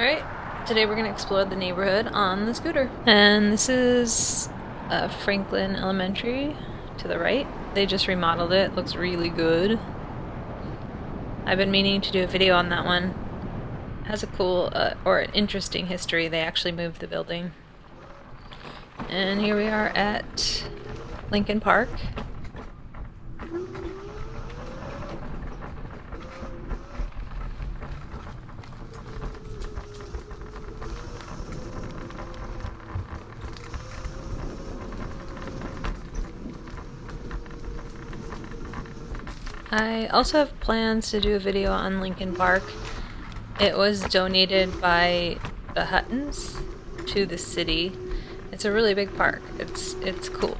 Alright, today we're going to explore the neighborhood on the scooter. And this is Franklin Elementary to the right. They just remodeled it. Looks really good. I've been meaning to do a video on that one. It has a cool or an interesting history. They actually moved the building. And here we are at Lincoln Park. I also have plans to do a video on Lincoln Park. It was donated by the Huttons to the city. It's a really big park. It's cool.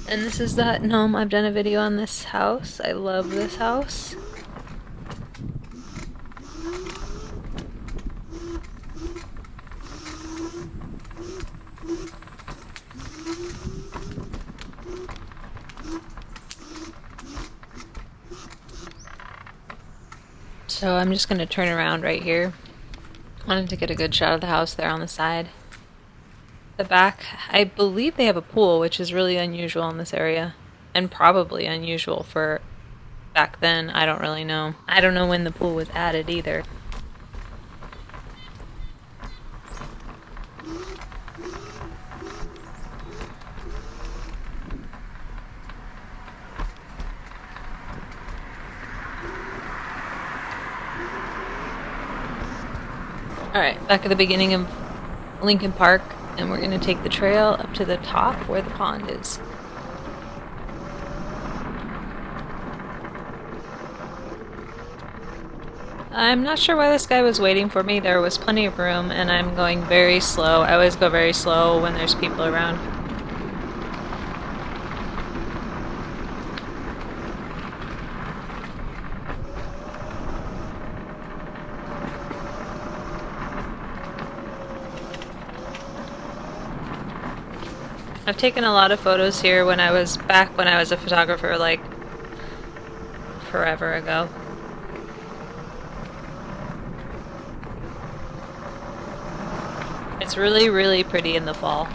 And this is the Hutton home. I've done a video on this house. I love this house. So I'm just going to turn around right here. Wanted to get a good shot of the house there on the side. The back, I believe they have a pool, which is really unusual in this area. And probably unusual for back then. I don't really know. I don't know when the pool was added either. Alright, back at the beginning of Lincoln Park, and we're going to take the trail up to the top where the pond is. I'm not sure why this guy was waiting for me. There was plenty of room, and I'm going very slow. I always go very slow when there's people around. I've taken a lot of photos here when I was a photographer, like forever ago. It's really, really pretty in the fall.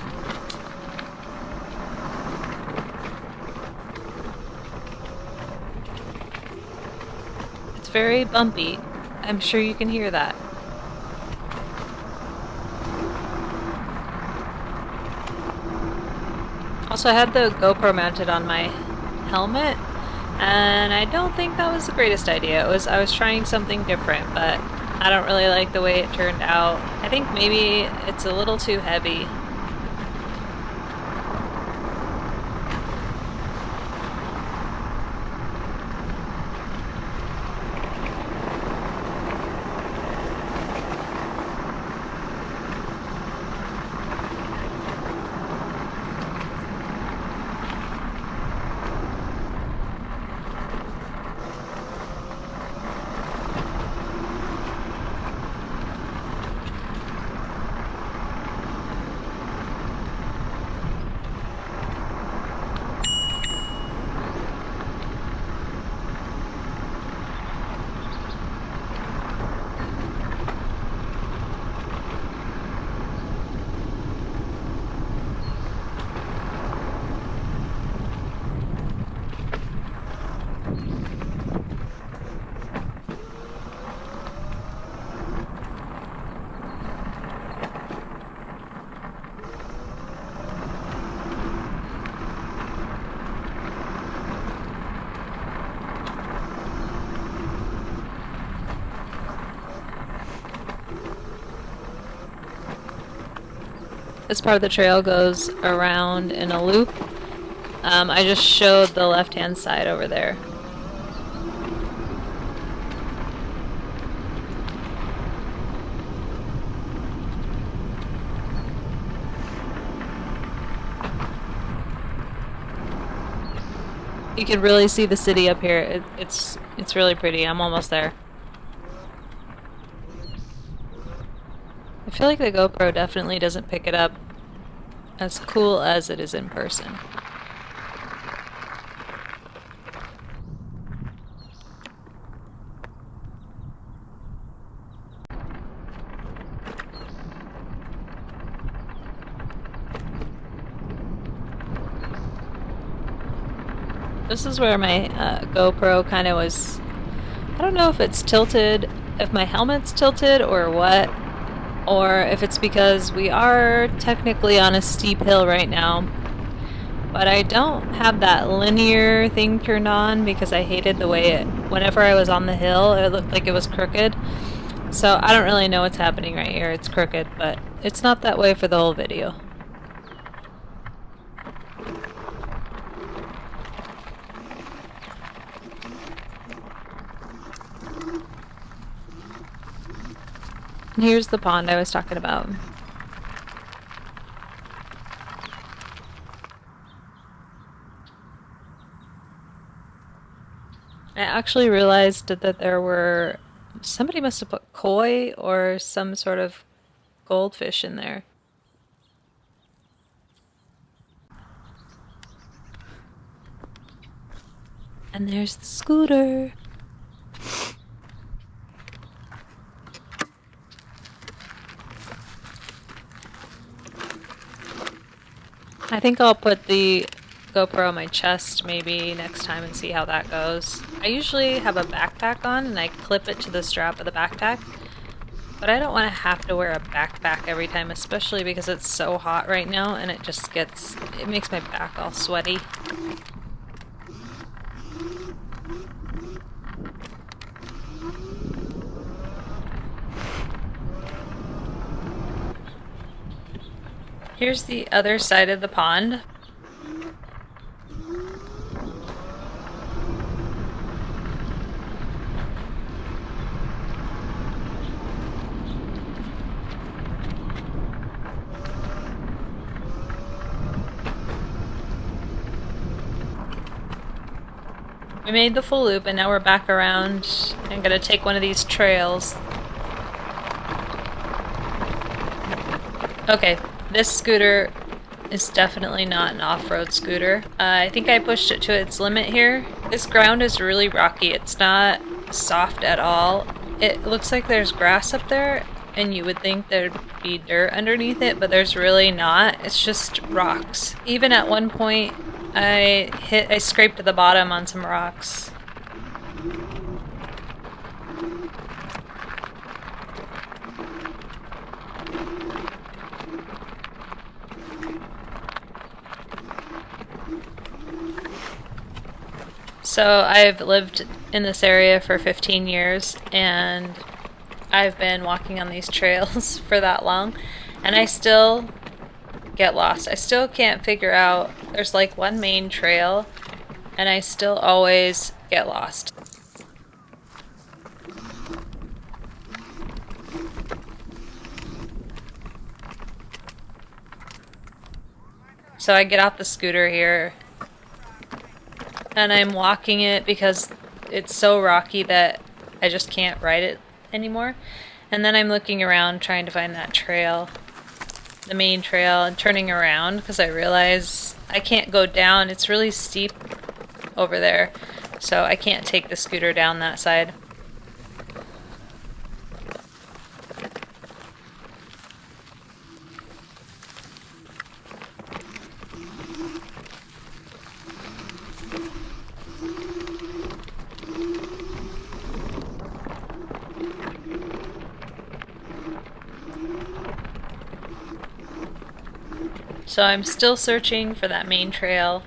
It's very bumpy. I'm sure you can hear that. Also, I had the GoPro mounted on my helmet, and I don't think that was the greatest idea. I was trying something different, but I don't really like the way it turned out. I think maybe it's a little too heavy. This part of the trail goes around in a loop. I just showed the left-hand side over there. You can really see the city up here. It's really pretty. I'm almost there. I feel like the GoPro definitely doesn't pick it up as cool as it is in person. This is where my GoPro kind of was... I don't know if it's tilted, if my helmet's tilted or what, or if it's because we are technically on a steep hill right now. But I don't have that linear thing turned on because I hated the way whenever I was on the hill, it looked like it was crooked. So I don't really know what's happening right here. It's crooked, but it's not that way for the whole video. And here's the pond I was talking about. I actually realized that there were... Somebody must have put koi or some sort of goldfish in there. And there's the scooter. I think I'll put the GoPro on my chest maybe next time and see how that goes. I usually have a backpack on and I clip it to the strap of the backpack, but I don't want to have to wear a backpack every time, especially because it's so hot right now and it just gets, it makes my back all sweaty. Here's the other side of the pond. We made the full loop and now we're back around. I'm gonna take one of these trails. Okay, this scooter is definitely not an off-road scooter. I think I pushed it to its limit here. This ground is really rocky. It's not soft at all. It looks like there's grass up there and you would think there'd be dirt underneath it, but there's really not. It's just rocks. Even at one point I scraped the bottom on some rocks. So I've lived in this area for 15 years and I've been walking on these trails for that long and I still get lost. I still can't figure out, there's like one main trail and I still always get lost. So I get off the scooter here and I'm walking it because it's so rocky that I just can't ride it anymore. And then I'm looking around trying to find that trail, the main trail, and turning around because I realize I can't go down. It's really steep over there, so I can't take the scooter down that side. So I'm still searching for that main trail.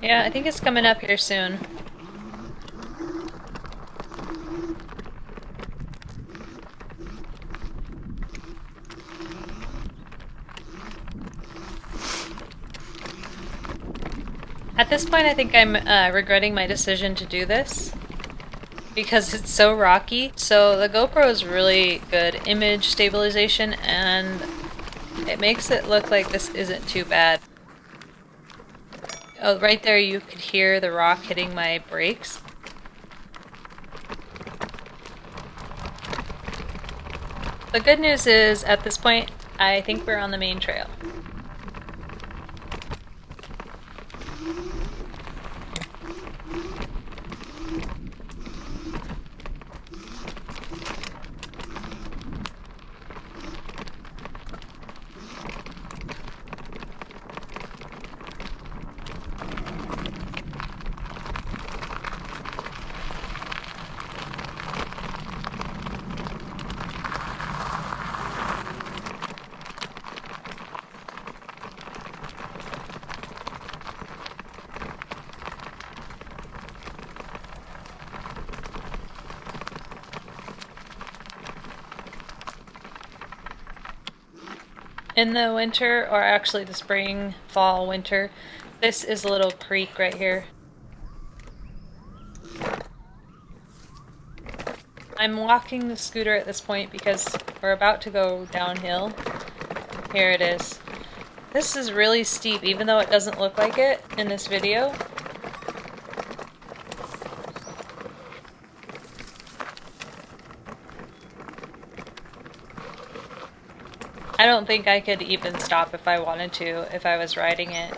Yeah, I think it's coming up here soon. At this point, I think I'm regretting my decision to do this because it's so rocky. So the GoPro is really good image stabilization and it makes it look like this isn't too bad. Oh, right there you could hear the rock hitting my brakes. The good news is, at this point, I think we're on the main trail. In the winter, or actually the spring, fall, winter, this is a little creek right here. I'm walking the scooter at this point because we're about to go downhill. Here it is. This is really steep, even though it doesn't look like it in this video. I don't think I could even stop if I wanted to, if I was riding it.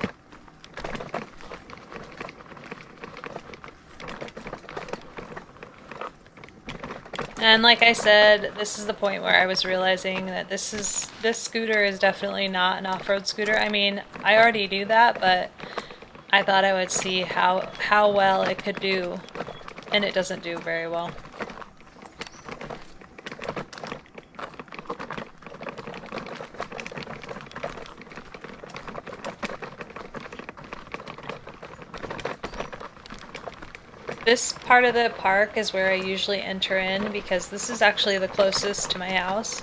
And like I said, this is the point where I was realizing that this scooter is definitely not an off-road scooter. I mean, I already do that, but I thought I would see how well it could do, and it doesn't do very well. This part of the park is where I usually enter in because this is actually the closest to my house.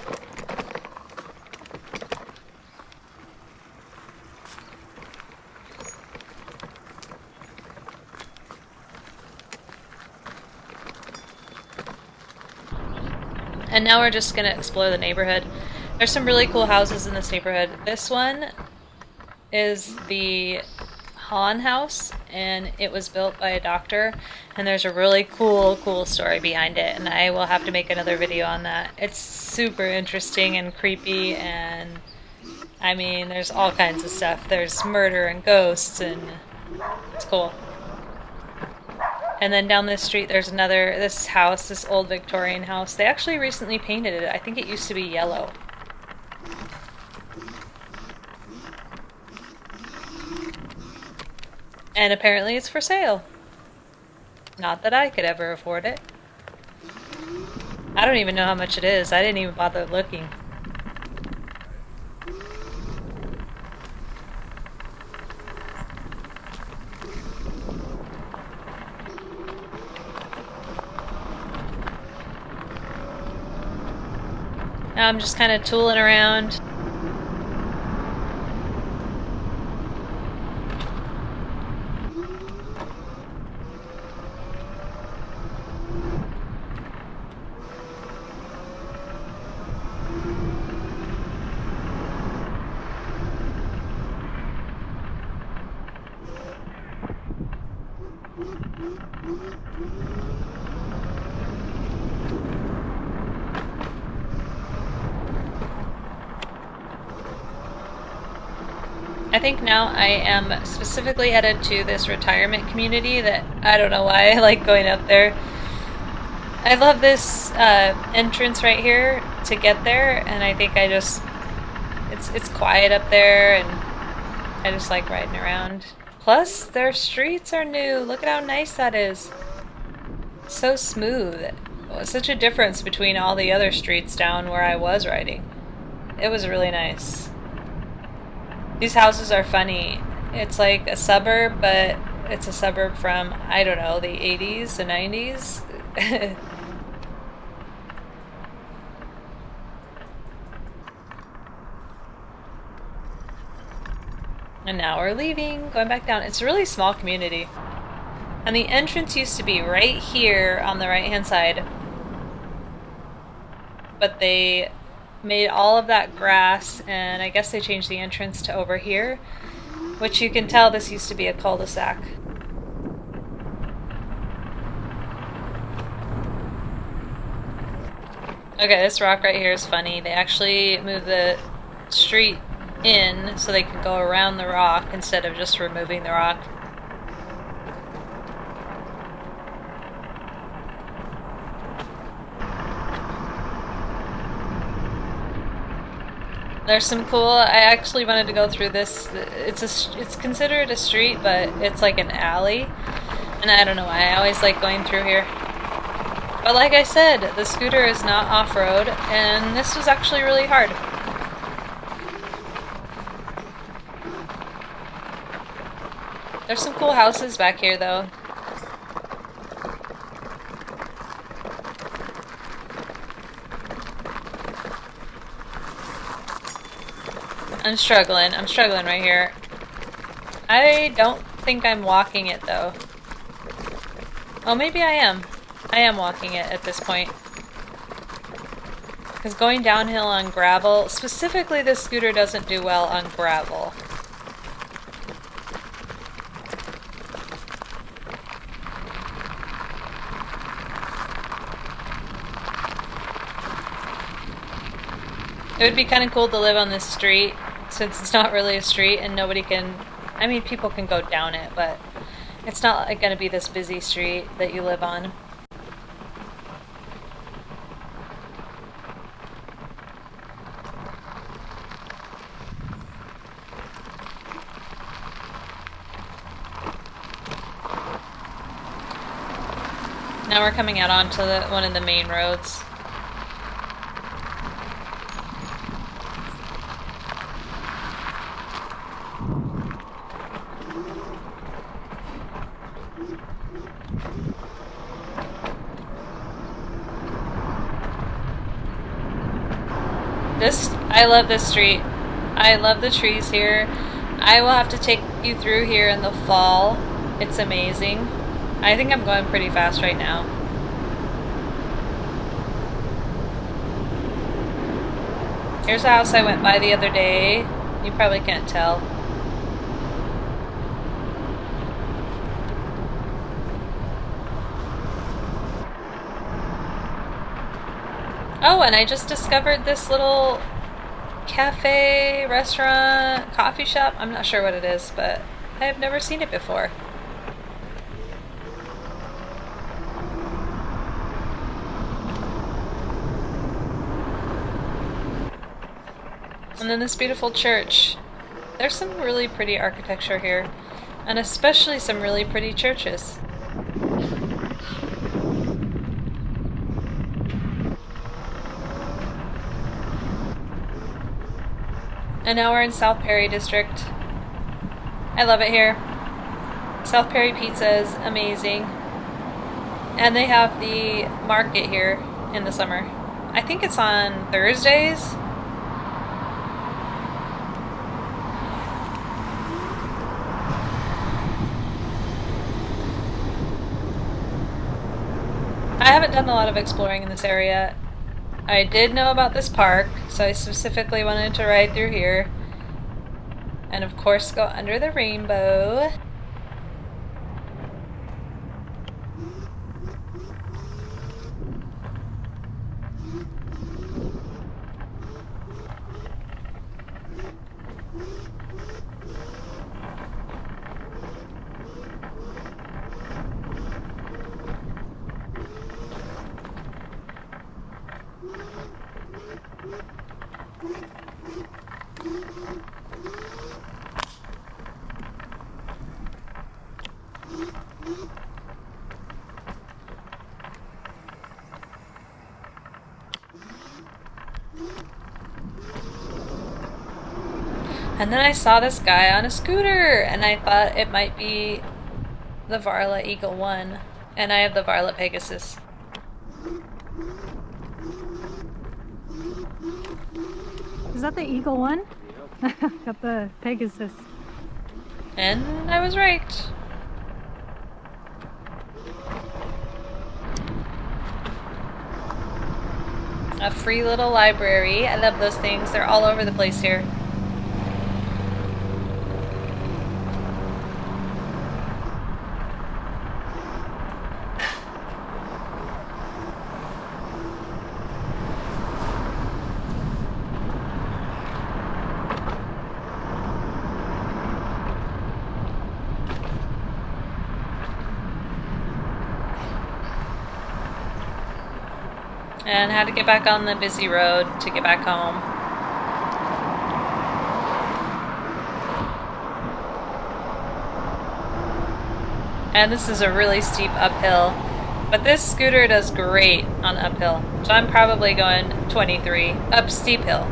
And now we're just gonna explore the neighborhood. There's some really cool houses in this neighborhood. This one is the Hahn House, and it was built by a doctor, and there's a really cool story behind it, and I will have to make another video on that. It's super interesting and creepy, and I mean, there's all kinds of stuff. There's murder and ghosts, and it's cool. And then down this street there's this house, this old Victorian house. They actually recently painted it. I think it used to be yellow. And apparently it's for sale. Not that I could ever afford it. I don't even know how much it is. I didn't even bother looking. Now I'm just kind of tooling around. I think now I am specifically headed to this retirement community that I don't know why I like going up there. I love this entrance right here to get there, and I think it's quiet up there, and I just like riding around. Plus, their streets are new. Look at how nice that is. So smooth. Such a difference between all the other streets down where I was riding. It was really nice. These houses are funny. It's like a suburb, but it's a suburb from, I don't know, the 80s, the 90s. And now we're leaving, going back down. It's a really small community. And the entrance used to be right here on the right-hand side. But they made all of that grass, and I guess they changed the entrance to over here, which you can tell this used to be a cul-de-sac. Okay, this rock right here is funny. They actually moved the street in so they could go around the rock instead of just removing the rock. There's some cool. I actually wanted to go through this. It's considered a street, but it's like an alley, and I don't know why. I always like going through here. But like I said, the scooter is not off-road, and this was actually really hard. There's some cool houses back here, though. I'm struggling. I'm struggling right here. I don't think I'm walking it though. Oh, maybe I am. I am walking it at this point. Because going downhill on gravel, specifically this scooter doesn't do well on gravel. It would be kind of cool to live on this street, since it's not really a street and nobody can... I mean, people can go down it, but it's not like, going to be this busy street that you live on. Now we're coming out onto one of the main roads. I love this street. I love the trees here. I will have to take you through here in the fall. It's amazing. I think I'm going pretty fast right now. Here's a house I went by the other day. You probably can't tell. Oh, and I just discovered this little cafe, restaurant, coffee shop. I'm not sure what it is, but I have never seen it before. And then this beautiful church. There's some really pretty architecture here, and especially some really pretty churches. And now we're in South Perry District. I love it here. South Perry pizza is amazing. And they have the market here in the summer. I think it's on Thursdays. I haven't done a lot of exploring in this area. I did know about this park, so I specifically wanted to ride through here. And of course go under the rainbow. And then I saw this guy on a scooter, and I thought it might be the Varla Eagle 1. And I have the Varla Pegasus. Is that the Eagle 1? Yep. Got the Pegasus. And I was right. A free little library. I love those things. They're all over the place here. And had to get back on the busy road to get back home. And this is a really steep uphill, but this scooter does great on uphill. So I'm probably going 23 up steep hill.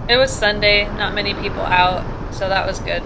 It was Sunday, not many people out, so that was good.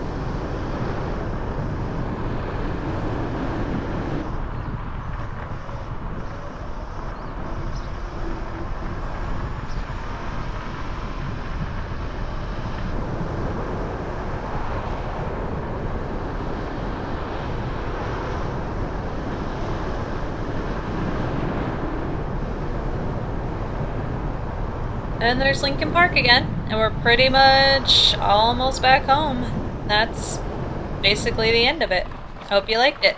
And there's Lincoln Park again, and we're pretty much almost back home. That's basically the end of it. Hope you liked it.